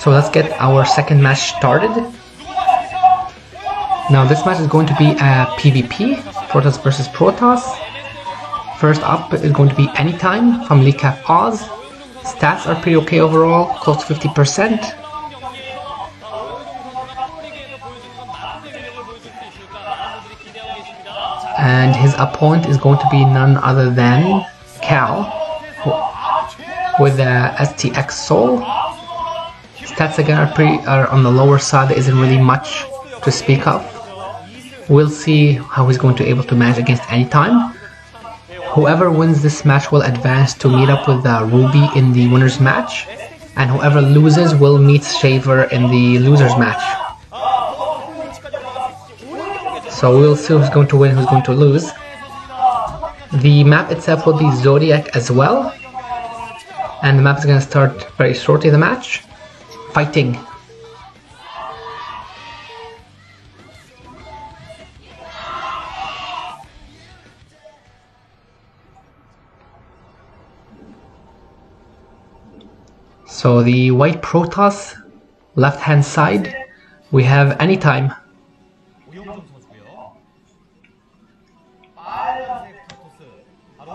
So let's get our second match started. Now this match is going to be a PvP, Protoss versus Protoss. First up is going to be Anytime from League Oz. Stats are pretty okay overall, close to 50%. And his opponent is going to be none other than Cal with the STX Soul. Stats again are on the lower side. There isn't really much to speak of. We'll see how he's going to be able to manage against Anytime. Whoever wins this match will advance to meet up with Ruby in the winner's match, and whoever loses will meet Shaver in the loser's match. So we'll see who's going to win, who's going to lose. The map itself will be Zodiac as well, and the map is going to start very shortly. The match, fighting. So the white Protoss, left hand side, we have Anytime.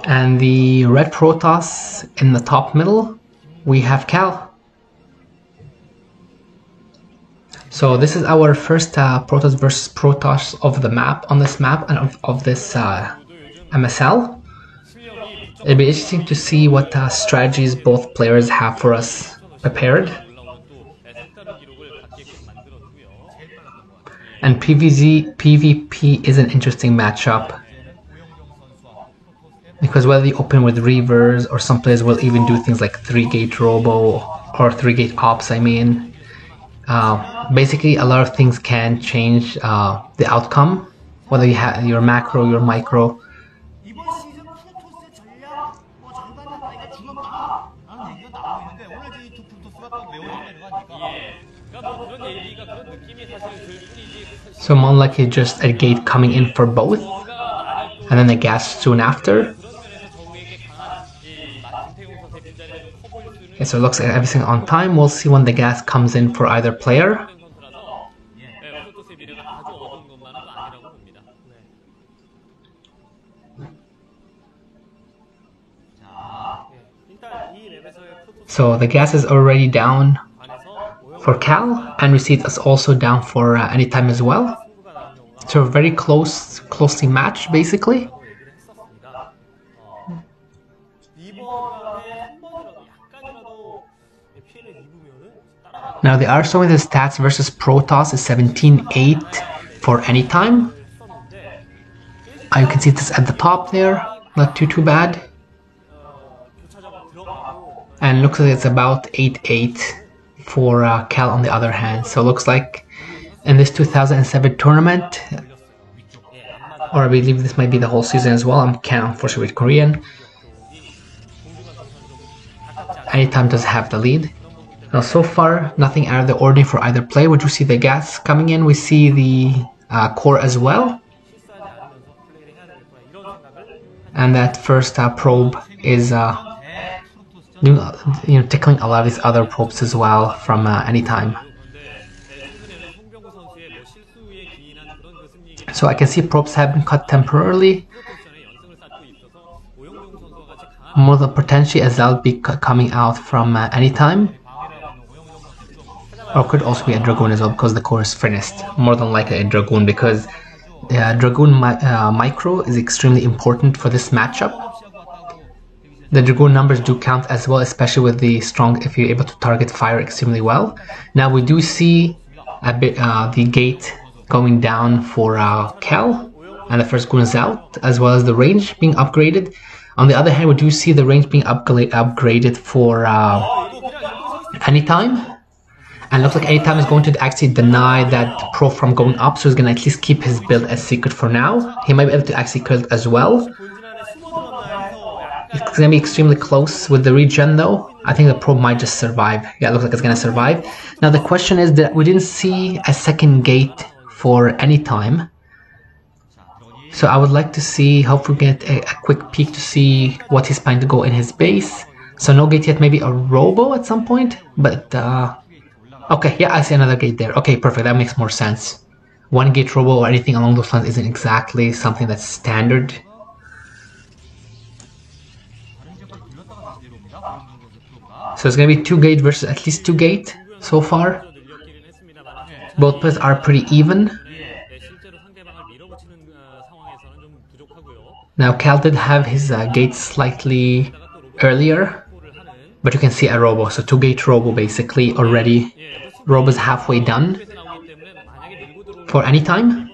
And the red Protoss in the top middle, we have Cal. So this is our first Protoss versus Protoss of the map, on this map, and of this MSL. It'll be interesting to see what strategies both players have for us prepared. And PvP is an interesting matchup, because whether you open with Reavers, or some players will even do things like 3-gate Robo or 3-gate Ops, I mean. Basically a lot of things can change the outcome, whether you have your macro, your micro. So more likely just a gate coming in for both, and then the gas soon after. Okay, so it looks like everything on time. We'll see when the gas comes in for either player. So the gas is already down for Cal, and Receipt is also down for Anytime as well. So very closely matched basically. Now they are showing the stats versus Protoss is 17-8 for Anytime. You can see this at the top there, not too bad. And looks like it's about 8-8 for Cal on the other hand. So it looks like in this 2007 tournament, or I believe this might be the whole season as well, I can't unfortunately read Korean, Anytime does have the lead. Now so far, nothing out of the ordinary for either play. We do see the gas coming in, we see the core as well. And that first probe is tickling a lot of these other probes as well from Anytime. So I can see probes have been cut temporarily. More than potentially as that'll be coming out from Anytime. Or could also be a Dragoon as well, because the core is finished. More than likely a Dragoon, because Dragoon micro is extremely important for this matchup. The Dragoon numbers do count as well, especially with the strong, if you're able to target fire extremely well. Now we do see a bit the gate going down for Cal, and the first goon is out, as well as the range being upgraded. On the other hand, we do see the range being upgraded for Anytime. And it looks like Anytime is going to actually deny that probe from going up, so he's going to at least keep his build as secret for now. He might be able to actually kill it as well. It's going to be extremely close with the regen though. I think the probe might just survive. Yeah, it looks like it's going to survive. Now the question is that we didn't see a second gate for Anytime. So I would like to see, hopefully get a quick peek to see what he's planning to go in his base. So no gate yet, maybe a Robo at some point, but Okay, yeah, I see another gate there. Okay, perfect, that makes more sense. One gate robo or anything along those lines isn't exactly something that's standard. So it's gonna be 2 gate versus at least 2 gate so far. Both players are pretty even. Now Cal did have his gate slightly earlier, but you can see a robo, so 2 gate robo basically already. Robo's halfway done for any time.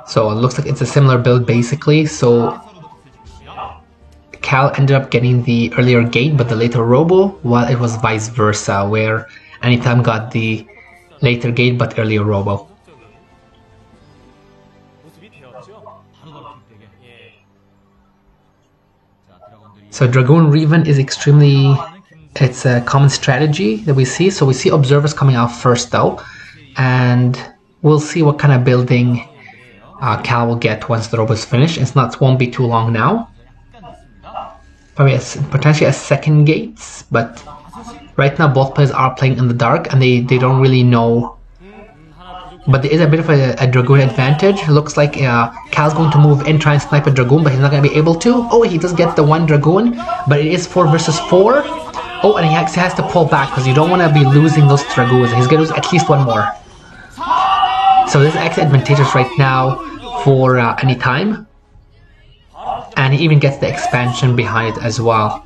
So it looks like it's a similar build basically. So Cal ended up getting the earlier gate but the later robo, while it was vice versa, where Anytime got the later gate but earlier robo. So Dragoon Reven is it's a common strategy that we see. So we see observers coming out first though, and we'll see what kind of building Cal will get once the robo is finished. Won't be too long now. Probably potentially a second gates, but right now both players are playing in the dark and they don't really know. But there is a bit of a Dragoon advantage. Looks like Cal's going to move in, try and snipe a Dragoon, but he's not going to be able to. Oh, he does get the one Dragoon, but it is 4 versus 4. Oh, and he actually has to pull back because you don't want to be losing those Dragoons. He's going to lose at least one more. So this is actually advantageous right now for Anytime. And he even gets the expansion behind it as well.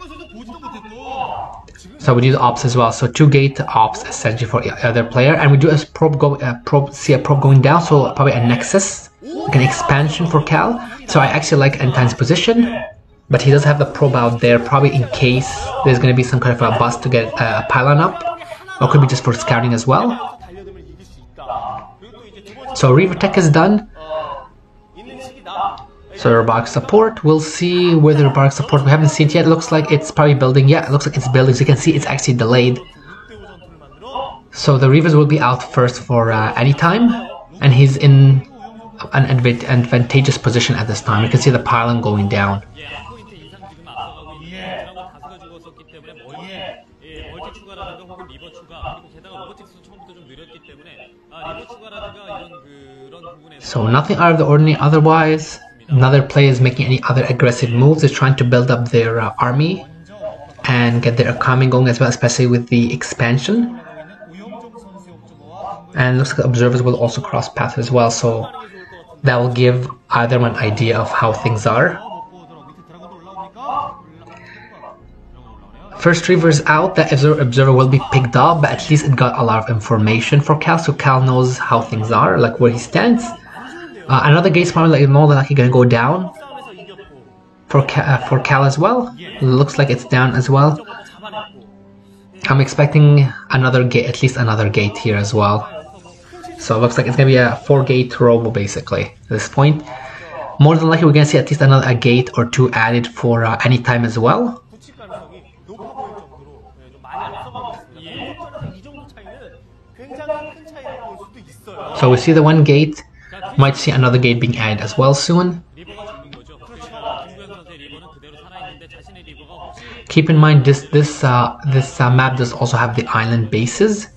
So we do the ops as well. So 2 gate ops essentially for the other player, and we do a see a probe going down. So probably a nexus, like an expansion for Cal. So I actually like Anytime's position, but he does have the probe out there, probably in case there's going to be some kind of a bust to get a pylon up, or could be just for scouting as well. So Reaver Tech is done. So robotic support, we'll see whether robotic support, we haven't seen it yet. It looks like it's probably building. Yeah, it looks like it's building. So you can see it's actually delayed. So the Reavers will be out first for Anytime, and he's in an advantageous position at this time. You can see the pylon going down. So nothing out of the ordinary otherwise. Another player is making any other aggressive moves. They're trying to build up their army and get their economy going as well, especially with the expansion. And it looks like observers will also cross paths as well, so that will give either one an idea of how things are. First Reaver's out, that observer will be picked up, but at least it got a lot of information for Cal, so Cal knows how things are, like where he stands. Another gate's probably more than likely gonna go down for Cal as well. Looks like it's down as well. I'm expecting another gate, at least another gate here as well. So it looks like it's gonna be a 4-gate robo basically at this point. More than likely we're gonna see at least a gate or 2 added for Anytime as well. So we see the 1 gate. Might see another gate being added as well soon. Keep in mind this map does also have the island bases,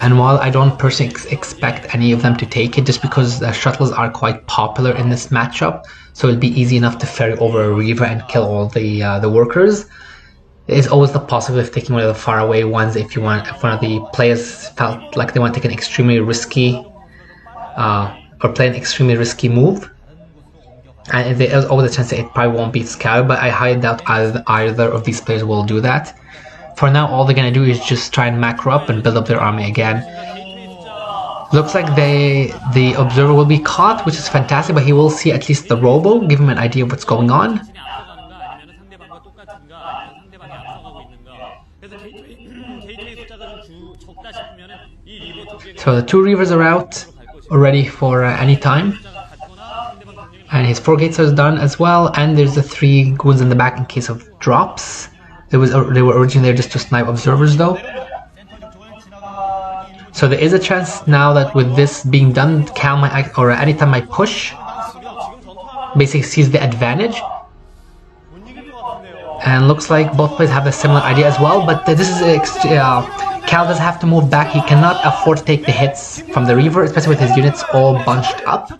and while I don't personally expect any of them to take it, just because the shuttles are quite popular in this matchup, so it'll be easy enough to ferry over a Reaver and kill all the workers. There's always the possibility of taking one of the faraway ones if one of the players felt like they want to take an extremely risky or play an extremely risky move, and there's always a chance that it probably won't be scouted, but I highly doubt either of these players will do that. For now, all they're gonna do is just try and macro up and build up their army again. Looks like the observer will be caught, which is fantastic, but he will see at least the robo, give him an idea of what's going on. So the 2 Reavers are out already for Anytime, and his 4 gates are done as well, and there's the 3 goons in the back in case of drops. They were originally there just to snipe observers though. So there is a chance now that with this being done, Cal might, or Anytime might push, basically sees the advantage. And looks like both players have a similar idea as well, but this is Cal does have to move back. He cannot afford to take the hits from the Reaver, especially with his units all bunched up.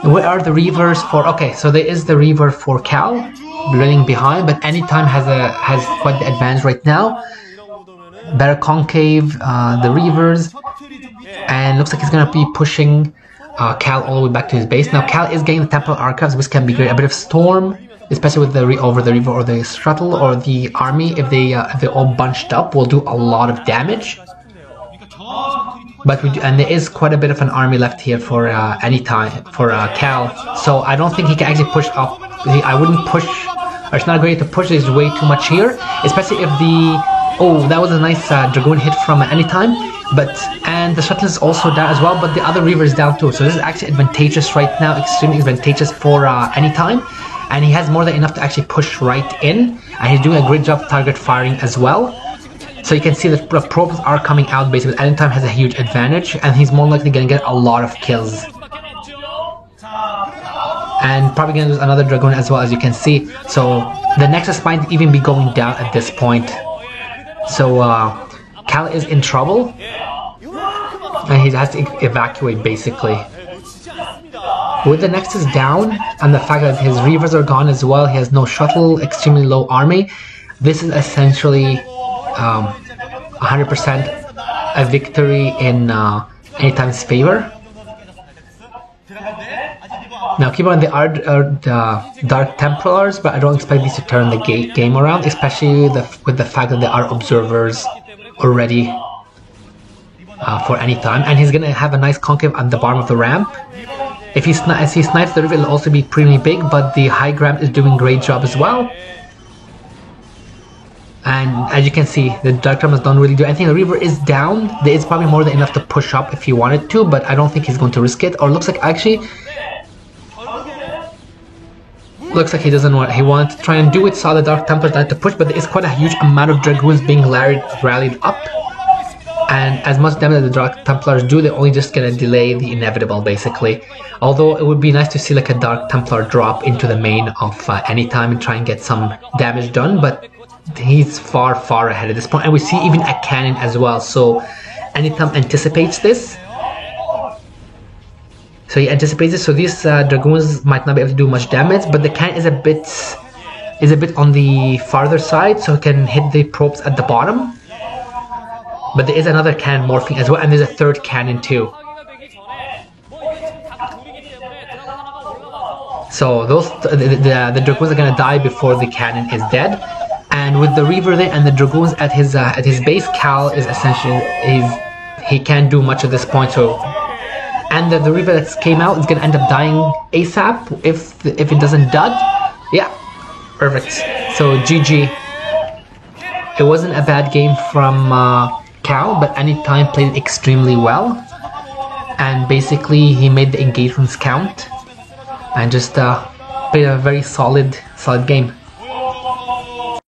Where are the Reavers for? Okay, so there is the Reaver for Cal running behind, but Anytime has quite the advantage right now. Better concave, the Reavers, and looks like he's gonna be pushing Cal all the way back to his base. Now Cal is getting the Templar Archives, which can be great. A bit of Storm, especially with the Reaver or the Struttle or the army, if they're all bunched up, will do a lot of damage. But and there is quite a bit of an army left here for Anytime for Cal, so I don't think he can actually push up. I wouldn't push, or it's not great to push. There's way too much here, especially if the that was a nice Dragoon hit from Anytime. And the Struttle is also down as well, but the other Reaver is down too. So this is actually advantageous right now, extremely advantageous for Anytime. And he has more than enough to actually push right in, and he's doing a great job target firing as well. So you can see that the probes are coming out basically. Anytime has a huge advantage, and he's more likely going to get a lot of kills. And probably going to lose another Dragoon as well, as you can see. So the Nexus might even be going down at this point. So Cal is in trouble, and he has to evacuate basically. With the Nexus down, and the fact that his Reavers are gone as well, he has no shuttle, extremely low army. This is essentially 100% a victory in Anytime's favor. Now keep on, they are Dark Templars, but I don't expect these to turn the game around, especially with the fact that there are observers already for Anytime, and he's gonna have a nice concave at the bottom of the ramp. If he snipes the Reaver, it'll also be pretty big, but the high ground is doing a great job as well. And as you can see, the Dark Templars don't really do anything. The Reaver is down. There is probably more than enough to push up if he wanted to, but I don't think he's going to risk it. Or looks like actually, looks like he doesn't want. He wanted to try and do it. Saw the Dark Templars that to push, but there is quite a huge amount of Dragoons being rallied up. And as much damage as the Dark Templars do, they're only just gonna delay the inevitable, basically. Although it would be nice to see like a Dark Templar drop into the main of Anytime and try and get some damage done, but he's far ahead at this point. And we see even a cannon as well, so Anytime anticipates this. So he anticipates this, so these Dragoons might not be able to do much damage, but the cannon is a bit on the farther side, so it can hit the probes at the bottom. But there is another cannon morphing as well, and there's a third cannon too. So the Dragoons are gonna die before the cannon is dead. And with the Reaver there and the Dragoons at his base, Cal is essentially he can't do much at this point. So, and the Reaver that came out is gonna end up dying ASAP if it doesn't dud. Yeah, perfect. So GG. It wasn't a bad game from Cal, but Anytime played extremely well, and basically he made the engagements count and just played a very solid game.